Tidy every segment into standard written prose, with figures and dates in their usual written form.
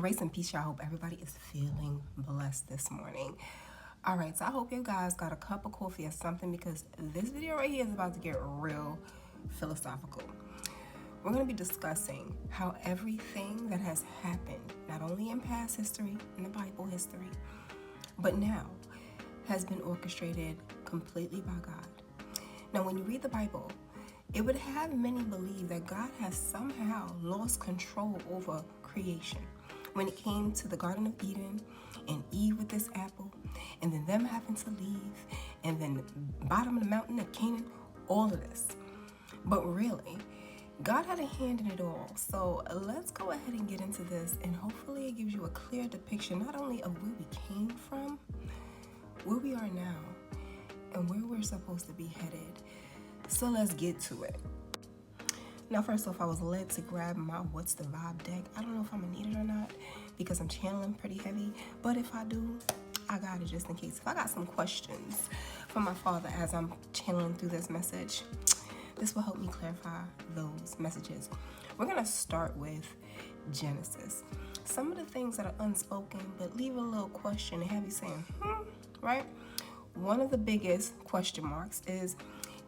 Grace and peace, y'all. I hope everybody is feeling blessed this morning. All right, so I hope you guys got a cup of coffee or something because this video right here is about to get real philosophical. We're going to be discussing how everything that has happened, not only in past history, in the Bible history, but now has been orchestrated completely by God. Now, when you read the Bible, it would have many believe that God has somehow lost control over creation. When it came to the Garden of Eden and Eve with this apple, and then them having to leave, and then the bottom of the mountain of Canaan, all of this. But really, God had a hand in it all. So let's go ahead and get into this, and hopefully it gives you a clear depiction not only of where we came from, where we are now, and where we're supposed to be headed. So let's get to it. Now, first off, I was led to grab my What's the Vibe deck. I don't know if I'm gonna need it or not because I'm channeling pretty heavy, but if I do, I got it just in case. If I got some questions from my father as I'm channeling through this message, this will help me clarify those messages. We're gonna start with Genesis. Some of the things that are unspoken, but leave a little question and have you saying, right? One of the biggest question marks is,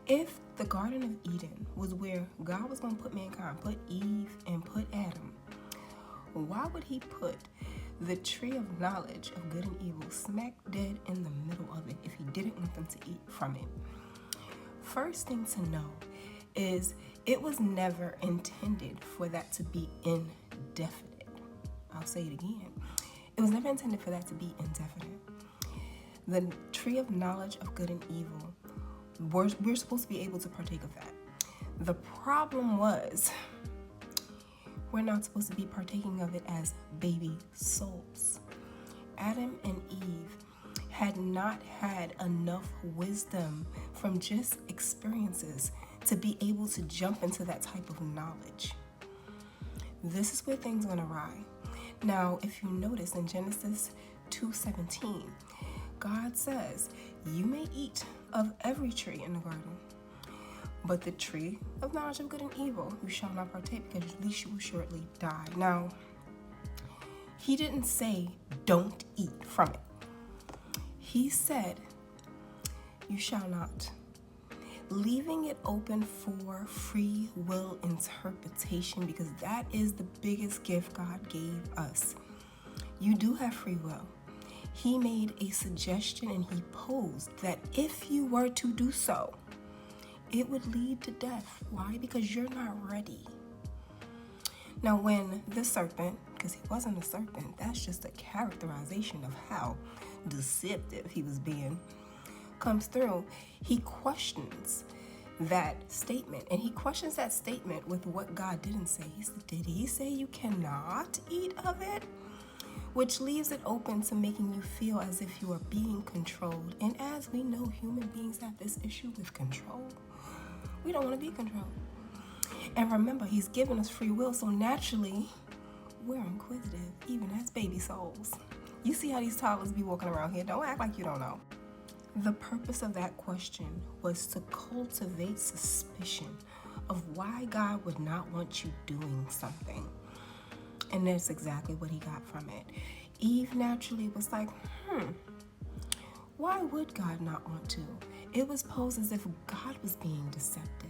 if the Garden of Eden was where God was going to put mankind, put Eve and put Adam, why would he put the tree of knowledge of good and evil smack dead in the middle of it if he didn't want them to eat from it? First thing to know is it was never intended for that to be indefinite. I'll say it again. It was never intended for that to be indefinite. The tree of knowledge of good and evil, we're supposed to be able to partake of that. The problem was we're not supposed to be partaking of it as baby souls. Adam and Eve had not had enough wisdom from just experiences to be able to jump into that type of knowledge. This is where things went awry. Now, if you notice in Genesis 2:17, God says, you may eat of every tree in the garden, but the tree of knowledge of good and evil you shall not partake, because at least you will shortly die. Now, he didn't say don't eat from it. He said you shall not, leaving it open for free will interpretation, because that is the biggest gift God gave us. You do have free will. He made a suggestion and he posed that if you were to do so, it would lead to death. Why? Because you're not ready. Now, when the serpent, because he wasn't a serpent, that's just a characterization of how deceptive he was being, comes through, he questions that statement. And he questions that statement with what God didn't say. He said, did he say you cannot eat of it? Which leaves it open to making you feel as if you are being controlled. And as we know, human beings have this issue with control. We don't want to be controlled. And remember, he's given us free will, so naturally, we're inquisitive, even as baby souls. You see how these toddlers be walking around here. Don't act like you don't know. The purpose of that question was to cultivate suspicion of why God would not want you doing something. And that's exactly what he got from it. Eve naturally was like, why would God not want to? It was posed as if God was being deceptive.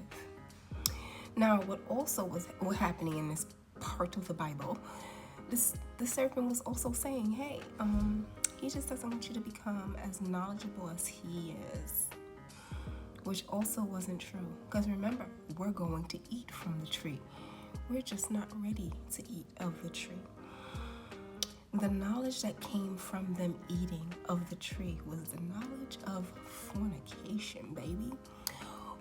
Now, what also was happening in this part of the Bible, the serpent was also saying, hey, he just doesn't want you to become as knowledgeable as he is. Which also wasn't true. Because remember, we're going to eat from the tree. We're just not ready to eat of the tree. The knowledge that came from them eating of the tree was the knowledge of fornication, baby.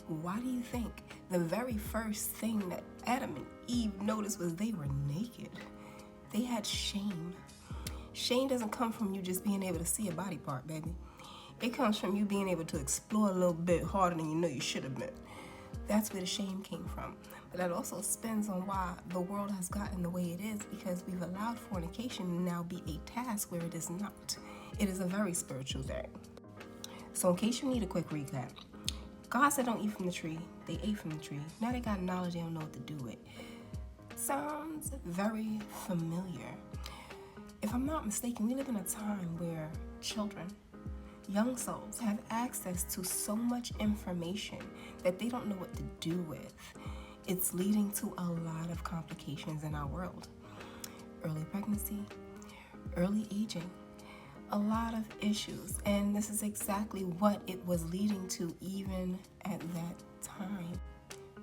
Why do you think the very first thing that Adam and Eve noticed was they were naked? They had shame. Shame doesn't come from you just being able to see a body part, baby. It comes from you being able to explore a little bit harder than you know you should have been. That's where the shame came from. But that also spins on why the world has gotten the way it is, because we've allowed fornication to now be a task where it is not. It is a very spiritual thing. So in case you need a quick recap, God said don't eat from the tree. They ate from the tree. Now they got knowledge, they don't know what to do with. Sounds very familiar. If I'm not mistaken, we live in a time where children, young souls, have access to so much information that they don't know what to do with. It's leading to a lot of complications in our world. Early pregnancy, early aging, a lot of issues. And this is exactly what it was leading to even at that time.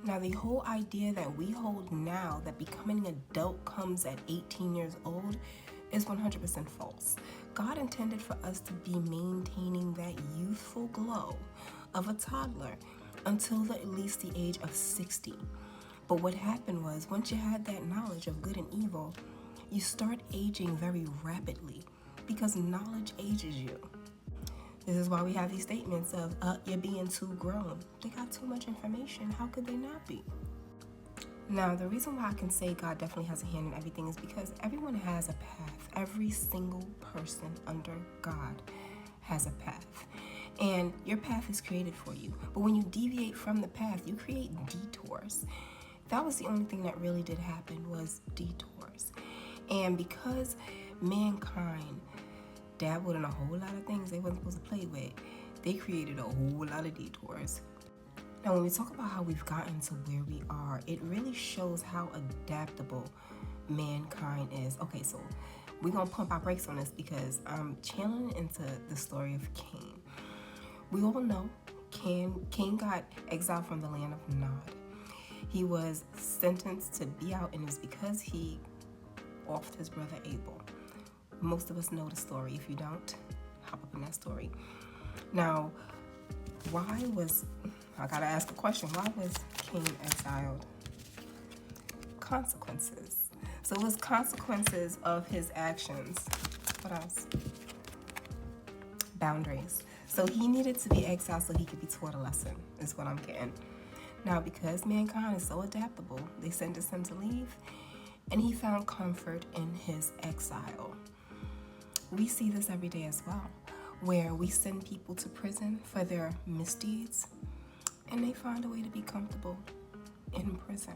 Now, the whole idea that we hold now that becoming an adult comes at 18 years old is 100% false. God intended for us to be maintaining that youthful glow of a toddler until at least the age of 60. But what happened was, once you had that knowledge of good and evil, you start aging very rapidly because knowledge ages you. This is why we have these statements of, you're being too grown. They got too much information. How could they not be? Now, the reason why I can say God definitely has a hand in everything is because everyone has a path. Every single person under God has a path. And your path is created for you. But when you deviate from the path, you create detours. That was the only thing that really did happen, was detours. And because mankind dabbled in a whole lot of things they wasn't supposed to play with, they created a whole lot of detours. Now, when we talk about how we've gotten to where we are, it really shows how adaptable mankind is. Okay, so we're going to pump our brakes on this because I'm channeling into the story of Cain. We all know Cain got exiled from the land of Nod. He was sentenced to be out, and it's because he offed his brother Abel. Most of us know the story. If you don't, hop up in that story. Now, I gotta ask a question. Why was Cain exiled? Consequences. So it was consequences of his actions. What else? Boundaries. So he needed to be exiled so he could be taught a lesson, is what I'm getting. Now, because mankind is so adaptable, they sentenced him to leave, and he found comfort in his exile. We see this every day as well, where we send people to prison for their misdeeds, and they find a way to be comfortable in prison.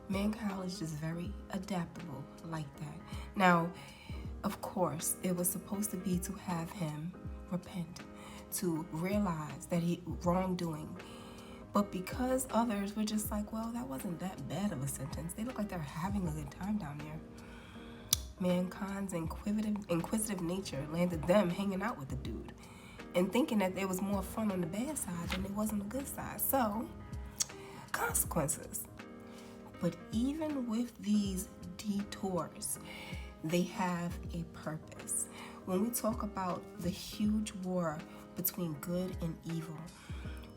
Mankind is just very adaptable like that. Now, of course, it was supposed to be to have him repent, to realize that he wrongdoing. But because others were just like, well, that wasn't that bad of a sentence. They look like they're having a good time down there. Mankind's inquisitive nature landed them hanging out with the dude and thinking that there was more fun on the bad side than there was on the good side. So, consequences. But even with these detours, they have a purpose. When we talk about the huge war between good and evil,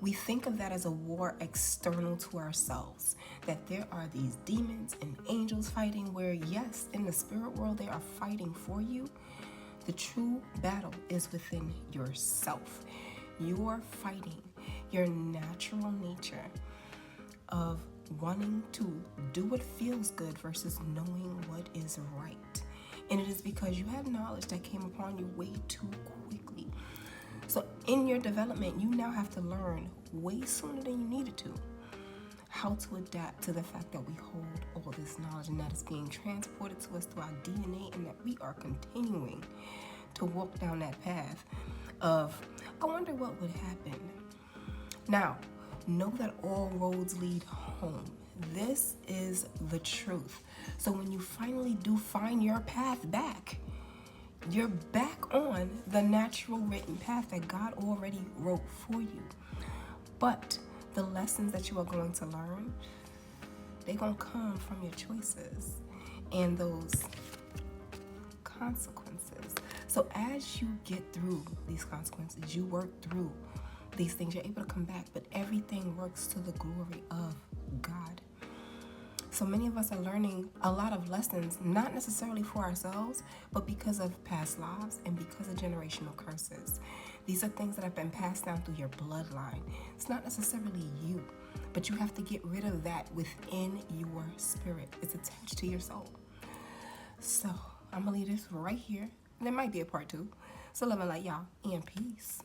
we think of that as a war external to ourselves, that there are these demons and angels fighting where, yes, in the spirit world, they are fighting for you. The true battle is within yourself. You're fighting your natural nature of wanting to do what feels good versus knowing what is right. And it is because you have knowledge that came upon you way too quickly. So in your development, you now have to learn way sooner than you needed to how to adapt to the fact that we hold all this knowledge and that is being transported to us through our DNA, and that we are continuing to walk down that path of, I wonder what would happen. Now, know that all roads lead home. This is the truth. So when you finally do find your path back, you're back on the natural written path that God already wrote for you. But the lessons that you are going to learn, they're going to come from your choices and those consequences. So as you get through these consequences, you work through these things, you're able to come back, but everything works to the glory of God. So many of us are learning a lot of lessons, not necessarily for ourselves, but because of past lives and because of generational curses. These are things that have been passed down through your bloodline. It's not necessarily you, but you have to get rid of that within your spirit. It's attached to your soul. So I'm going to leave this right here. There might be a part 2. So love and light, y'all, and peace.